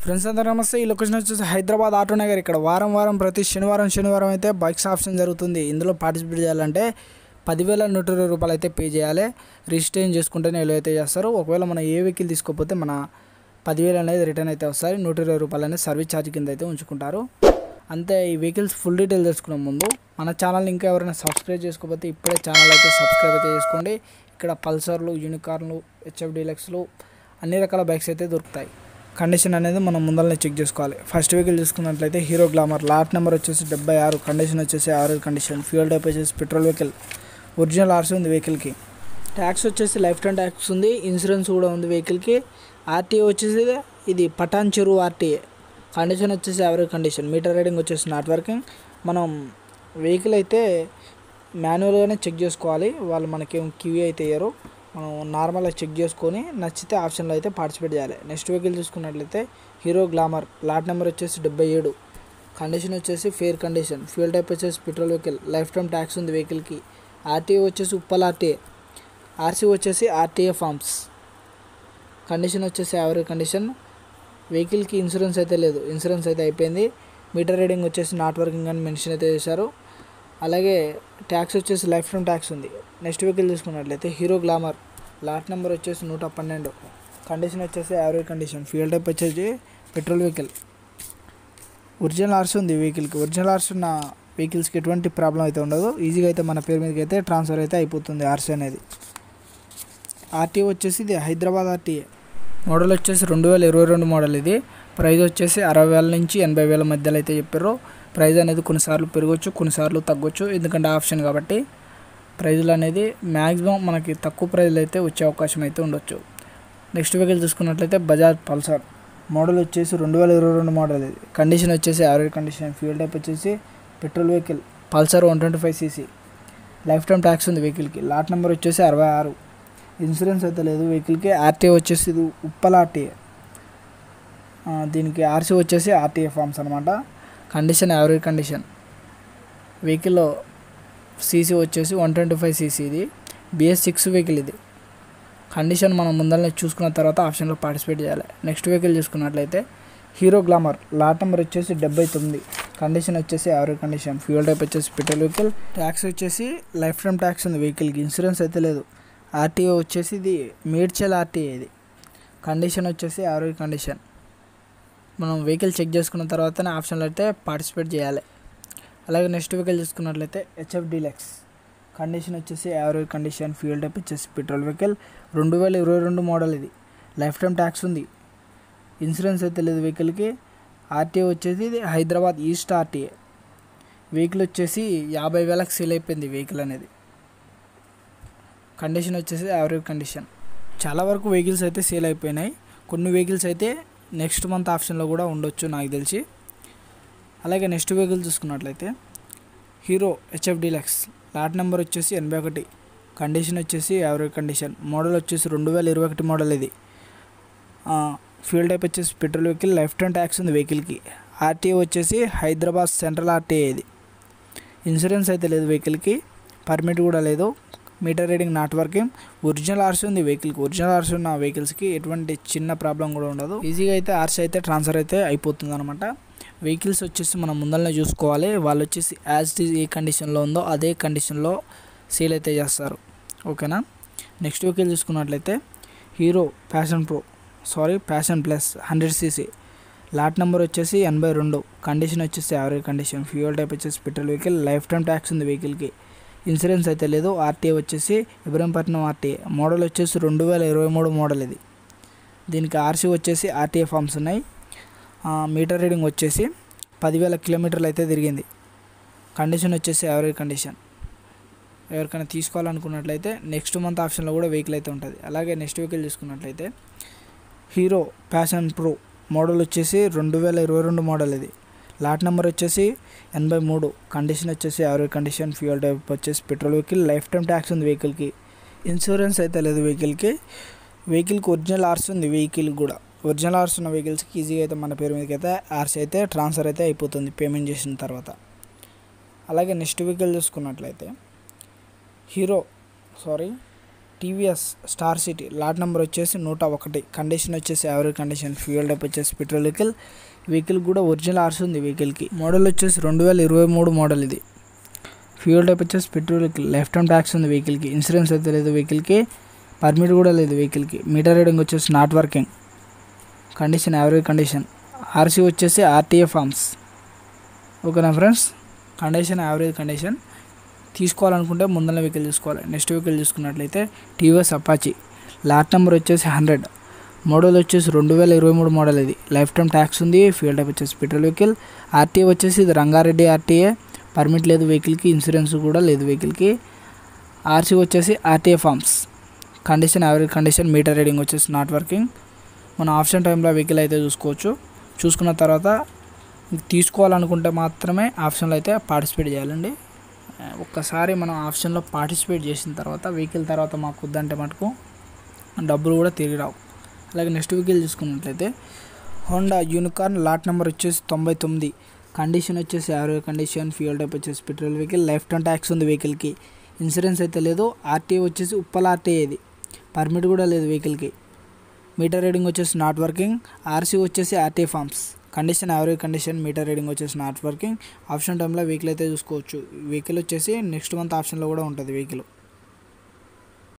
Friends అందరూ నమస్తే. ఈ లొకేషన్ వచ్చేసి హైదరాబాద్ ఆటో నగర్. ఇక్కడ వారం ప్రతి శనివారం అయితే బైక్స్ ఆప్షన్ జరుగుతుంది. ఇందులో పార్టిసిపేట్ చేయాలంటే 10,120 రూపాయలు అయితే పే చేయాలి. రిజిస్ట్రేషన్ చేసుకుంటేనే ఎలా అయితే చేస్తారు. ఒకవేళ మనం ఏ వెహికల్ తీసుకోకపోతే మన 10,000 అనేది రిటర్న్ అయితే వస్తుంది. 120 రూపాయలు అనేది సర్వీస్ ఛార్జ్ కింద అయితే ఉంచుకుంటారు. అంతే. ఈ వెహికల్స్ ఫుల్ డీటెయిల్ తెలుసుకునే ముందు మన ఛానల్ ఇంకా ఎవరైనా సబ్స్క్రైబ్ చేసుకోకపోతే ఇప్పుడే ఛానల్ అయితే సబ్స్క్రైబ్ అయితే చేసుకోండి. ఇక్కడ పల్సర్లు, యూనికార్న్లు, హెచ్ఎఫ్ డీలక్స్లు అన్ని రకాల బైక్స్ అయితే దొరుకుతాయి. కండిషన్ అనేది మనం ముందరనే చెక్ చేసుకోవాలి. ఫస్ట్ వెహికల్ చూసుకున్నట్లయితే హీరో గ్లామర్. లాట్ నెంబర్ వచ్చేసి 76, కండిషన్ వచ్చేసి యావరేజ్ కండిషన్. ఫ్యూయల్ టైప్ వచ్చేసి పెట్రోల్ వెహికల్. ఒరిజినల్ ఆర్సీ ఉంది వెహికల్కి. ట్యాక్స్ వచ్చేసి లైఫ్ టైం ట్యాక్స్ ఉంది. ఇన్సూరెన్స్ కూడా ఉంది వెహికల్కి. ఆర్టీఏ వచ్చేసి ఇది పటాన్ చెరువు ఆర్టీఏ. కండిషన్ వచ్చేసి యావరేజ్ కండిషన్. మీటర్ రీడింగ్ వచ్చేసి నాట్ వర్కింగ్. మనం వెహికల్ అయితే మాన్యువల్గానే చెక్ చేసుకోవాలి. వాళ్ళు మనకేం క్యూ అయితే ఇయ్యరు. మనం నార్మల్గా చెక్ చేసుకొని నచ్చితే ఆప్షన్లో అయితే పార్టిసిపేట్ చేయాలి. నెక్స్ట్ వెహికల్ చూసుకున్నట్లయితే హీరో గ్లామర్. లాట్ నెంబర్ వచ్చేసి 77, కండిషన్ వచ్చేసి ఫేర్ కండిషన్. ఫ్యూయల్ టైప్ వచ్చేసి petrol vehicle. Life time tax ఉంది వెహికల్కి. ఆర్టీఏ వచ్చేసి ఉప్పల్ ఆర్టీఏ. ఆర్సీ వచ్చేసి ఆర్టీఏ ఫార్మ్స్. కండిషన్ వచ్చేసి యావరేజ్ కండిషన్. వెహికల్కి ఇన్సూరెన్స్ అయితే లేదు, ఇన్సూరెన్స్ అయితే అయిపోయింది. మీటర్ రీడింగ్ వచ్చేసి నాట్ వర్కింగ్ అని మెన్షన్ అయితే చేశారు. అలాగే ట్యాక్స్ వచ్చేసి లైఫ్ టైం ట్యాక్స్ ఉంది. నెక్స్ట్ వెహికల్ చూసుకున్నట్లయితే హీరో గ్లామర్. లాట్ నెంబర్ వచ్చేసి 112, కండిషన్ వచ్చేసి యావరేజ్ కండిషన్. ఫ్యూయల్ టైప్ వచ్చేసి పెట్రోల్ వెహికల్. ఒరిజినల్ ఆర్సీ ఉంది వెహికల్కి. ఒరిజినల్ ఆర్సీ ఉన్న వెహికల్స్కి ఎటువంటి ప్రాబ్లం అయితే ఉండదు. ఈజీగా అయితే మన పేరు మీదకి అయితే ట్రాన్స్ఫర్ అయితే అయిపోతుంది ఆర్సీ అనేది. ఆర్టీఏ వచ్చేసి ఇది హైదరాబాద్ ఆర్టీఏ. మోడల్ వచ్చేసి 2022 మోడల్. ఇది ప్రైస్ వచ్చేసి 60,000 నుంచి 80,000 మధ్యలో అయితే చెప్పారు. ప్రైస్ అనేది కొన్నిసార్లు పెరగవచ్చు, కొన్నిసార్లు తగ్గొచ్చు. ఎందుకంటే ఆప్షన్ కాబట్టి ప్రైజులు అనేది మ్యాక్సిమం మనకి తక్కువ ప్రైజ్లో అయితే వచ్చే అవకాశం అయితే ఉండొచ్చు. నెక్స్ట్ వెహికల్ చూసుకున్నట్లయితే బజాజ్ పల్సర్. మోడల్ వచ్చేసి 2022 మోడల్. ఇది కండిషన్ వచ్చేసి యావరేజ్ కండిషన్. ఫ్యూయల్ టైప్ వచ్చేసి petrol vehicle. Pulsar 125cc. Life time tax ఉంది వెహికల్కి. లాట్ నెంబర్ వచ్చేసి 66, ఇన్సూరెన్స్ అయితే లేదు వెహికల్కి. ఆర్టీఏ వచ్చేసి ఇది ఉప్పల్ ఆర్టీఏ. దీనికి ఆర్సీ వచ్చేసి ఆర్టీఏ ఫార్మ్స్ అనమాట. Condition average condition. వెహికల్లో సీసీ వచ్చేసి 125cc. ఇది BS6 వెహికల్. ఇది కండిషన్ మనం ముందరనే చూసుకున్న తర్వాత ఆప్షన్లో పార్టిసిపేట్ చేయాలి. నెక్స్ట్ వెహికల్ చూసుకున్నట్లయితే హీరో గ్లామర్. లాట్ నెంబర్ వచ్చేసి 79, కండిషన్ వచ్చేసి యావరేజ్ కండిషన్. ఫ్యూయల్ టైప్ వచ్చేసి పెట్రోల్ వెహికల్. ట్యాక్స్ వచ్చేసి లైఫ్ టైం ట్యాక్స్ ఉంది వెహికల్కి. ఇన్సూరెన్స్ అయితే లేదు. ఆర్టీఓ వచ్చేసి ఇది మేడ్చల్ ఆర్టీఏ. ఇది కండిషన్ వచ్చేసి యావరేజ్ కండిషన్. మనం వెహికల్ చెక్ చేసుకున్న తర్వాతనే ఆప్షన్లో అయితే పార్టిసిపేట్ చేయాలి. అలాగే నెక్స్ట్ వెహికల్ చూసుకున్నట్లయితే హెచ్ఎఫ్ డీలక్స్. కండిషన్ వచ్చేసి యావరేజ్ కండిషన్. ఫ్యూయల్ టైప్ వచ్చేసి పెట్రోల్ వెహికల్. 2022 మోడల్. ఇది లైఫ్ టైం ట్యాక్స్ ఉంది. ఇన్సూరెన్స్ అయితే లేదు వెహికల్కి. ఆర్టీఏ వచ్చేసి ఇది హైదరాబాద్ ఈస్ట్ ఆర్టీఏ. వెహికల్ వచ్చేసి 50,000కి సేల్ అయిపోయింది వెహికల్ అనేది. కండిషన్ వచ్చేసి యావరేజ్ కండిషన్. చాలా వరకు వెహికల్స్ అయితే సేల్ అయిపోయినాయి. కొన్ని వెహికల్స్ అయితే నెక్స్ట్ మంత్ ఆప్షన్లో కూడా ఉండొచ్చు నాకు తెలిసి. అలాగే నెక్స్ట్ వెహికల్ చూసుకున్నట్లయితే hero HF deluxe. Lot number వచ్చేసి 81, కండిషన్ వచ్చేసి యావరేజ్ కండిషన్. మోడల్ వచ్చేసి 2021 మోడల్. ఇది ఫ్యూయల్ టైప్ వచ్చేసి petrol vehicle. Life time tax ఉంది వెహికల్కి. ఆర్టీఏ వచ్చేసి హైదరాబాద్ సెంట్రల్ ఆర్టీఏ. ఇది ఇన్సూరెన్స్ అయితే లేదు వెహికల్కి. పర్మిట్ కూడా లేదు. Meter reading not working. Original RC ఉంది వెహికల్కి. ఒరిజినల్ ఆర్సీ ఉన్న వెహికల్స్కి ఎటువంటి చిన్న ప్రాబ్లం కూడా ఉండదు. ఈజీగా అయితే ఆర్సీ అయితే ట్రాన్స్ఫర్ అయితే అయిపోతుంది అనమాట. వెహికల్స్ వచ్చేసి మనం ముందరనే చూసుకోవాలి. వాళ్ళు వచ్చేసి యాజ్ ఇట్ ఈజ్ ఏ కండిషన్లో ఉందో అదే కండిషన్లో సేల్ అయితే చేస్తారు. ఓకేనా. నెక్స్ట్ వెహికల్ చూసుకున్నట్లయితే hero passion plus 100cc. Lot number వచ్చేసి 82, కండిషన్ వచ్చేసి యావరేజ్ కండిషన్. ఫ్యూయల్ టైప్ వచ్చేసి petrol vehicle. Life time tax ఉంది వెహికల్కి. ఇన్సూరెన్స్ అయితే లేదు. ఆర్టీఏ వచ్చేసి ఇబ్రహీంపట్నం ఆర్టీఏ. మోడల్ వచ్చేసి 2023 మోడల్. ఇది దీనికి ఆర్సీ వచ్చేసి ఆర్టీఏ ఫార్మ్స్ ఉన్నాయి. మీటర్ రీడింగ్ వచ్చేసి 10,000 కిలోమీటర్లు అయితే తిరిగింది. కండిషన్ వచ్చేసి యావరేజ్ కండిషన్. ఎవరికైనా తీసుకోవాలనుకున్నట్లయితే నెక్స్ట్ మంత్ ఆప్షన్లో కూడా వెహికల్ అయితే ఉంటుంది. అలాగే నెక్స్ట్ వెహికల్ చూసుకున్నట్లయితే హీరో ప్యాషన్ ప్రో. మోడల్ వచ్చేసి 2022 మోడల్. ఇది లాట్ నెంబర్ వచ్చేసి 83, కండిషన్ వచ్చేసి యావరేజ్ కండిషన్. ఫ్యూయల్ టైప్ వచ్చేసి petrol vehicle. Life time tax ఉంది వెహికల్కి. ఇన్సూరెన్స్ అయితే లేదు వెహికల్కి. ఒరిజినల్ ఆర్సీ ఉంది వెహికల్ కూడా. ఒరిజినల్ ఆర్సీ ఉన్న వెహికల్స్కి ఈజీగా అయితే మన పేరు మీదకి అయితే ఆర్సీ అయితే ట్రాన్స్ఫర్ అయితే అయిపోతుంది పేమెంట్ చేసిన తర్వాత. అలాగే నెక్స్ట్ వెహికల్ చూసుకున్నట్లయితే TVS star city lot number వచ్చేసి 101, కండిషన్ వచ్చేసి యావరేజ్ కండిషన్, ఫ్యూయల్ టైప్ వచ్చేసి పెట్రోల్ వెహికల్ కూడా ఒరిజినల్ ఆర్సీ ఉంది వెహికల్కి. మోడల్ వచ్చేసి 2023 మోడల్ ఇది. ఫ్యూయల్ టైప్ వచ్చేసి పెట్రోల్ లైఫ్ టైం ట్యాక్స్ ఉంది వెహికల్కి. ఇన్సూరెన్స్ అయితే లేదు వెహికల్కి, పర్మిట్ కూడా లేదు వెహికల్కి. మీటర్ రీడింగ్ వచ్చేసి not working, condition average condition. RC వచ్చేసి ఆర్టీఏ ఫార్మ్స్. ఓకేనా ఫ్రెండ్స్, కండిషన్ యావరేజ్ కండిషన్. తీసుకోవాలనుకుంటే ముందర వెహికల్ తీసుకోవాలి. నెక్స్ట్ వెహికల్ చూసుకున్నట్లయితే టీవీఎస్ అపాచీ లాట్ నెంబర్ వచ్చేసి 100, మోడల్ వచ్చేసి 2023 మోడల్ ఇది. లైఫ్ టైం ట్యాక్స్ ఉంది. ఫ్యూయల్ టైప్ వచ్చేసి పెట్రోల్ వెహికల్. ఆర్టీఏ వచ్చేసి ఇది రంగారెడ్డి ఆర్టీఏ, పర్మిట్ లేదు వెహికల్కి, ఇన్సూరెన్స్ కూడా లేదు వెహికల్కి. ఆర్సీ వచ్చేసి RTA forms, condition average condition. Meter reading వచ్చేసి నాట్ వర్కింగ్. మన ఆప్షన్ టైంలో వెహికల్ అయితే చూసుకోవచ్చు. చూసుకున్న తర్వాత తీసుకోవాలనుకుంటే మాత్రమే ఆప్షన్లో అయితే పార్టిసిపేట్ చేయాలండి. ఒక్కసారి మనం ఆప్షన్లో పార్టిసిపేట్ చేసిన తర్వాత వెహికల్ తర్వాత మాకు వద్దంటే మటుకు డబ్బులు కూడా తిరిగి రావు. అలాగే నెక్స్ట్ వెహికల్ చూసుకున్నట్లయితే హోండా యూనికార్న్ లాట్ నెంబర్ వచ్చేసి 99, కండిషన్ వచ్చేసి యావరేజ్ కండిషన్. ఫ్యూయల్ టైప్ వచ్చేసి petrol vehicle. Life time tax ఉంది వెహికల్కి, ఇన్సూరెన్స్ అయితే లేదు. ఆర్టీఏ వచ్చేసి ఉప్పల్ ఆర్టీఏ ఇది, పర్మిట్ కూడా లేదు వెహికల్కి. మీటర్ రీడింగ్ వచ్చేసి నాట్ వర్కింగ్. ఆర్సీ వచ్చేసి RTA forms, condition average condition. Meter reading వచ్చేసి నాట్ వర్కింగ్. ఆప్షన్ టైంలో వెహికల్ అయితే చూసుకోవచ్చు. వెహికల్ వచ్చేసి నెక్స్ట్ మంత్ ఆప్షన్లో కూడా ఉంటుంది వెహికల్.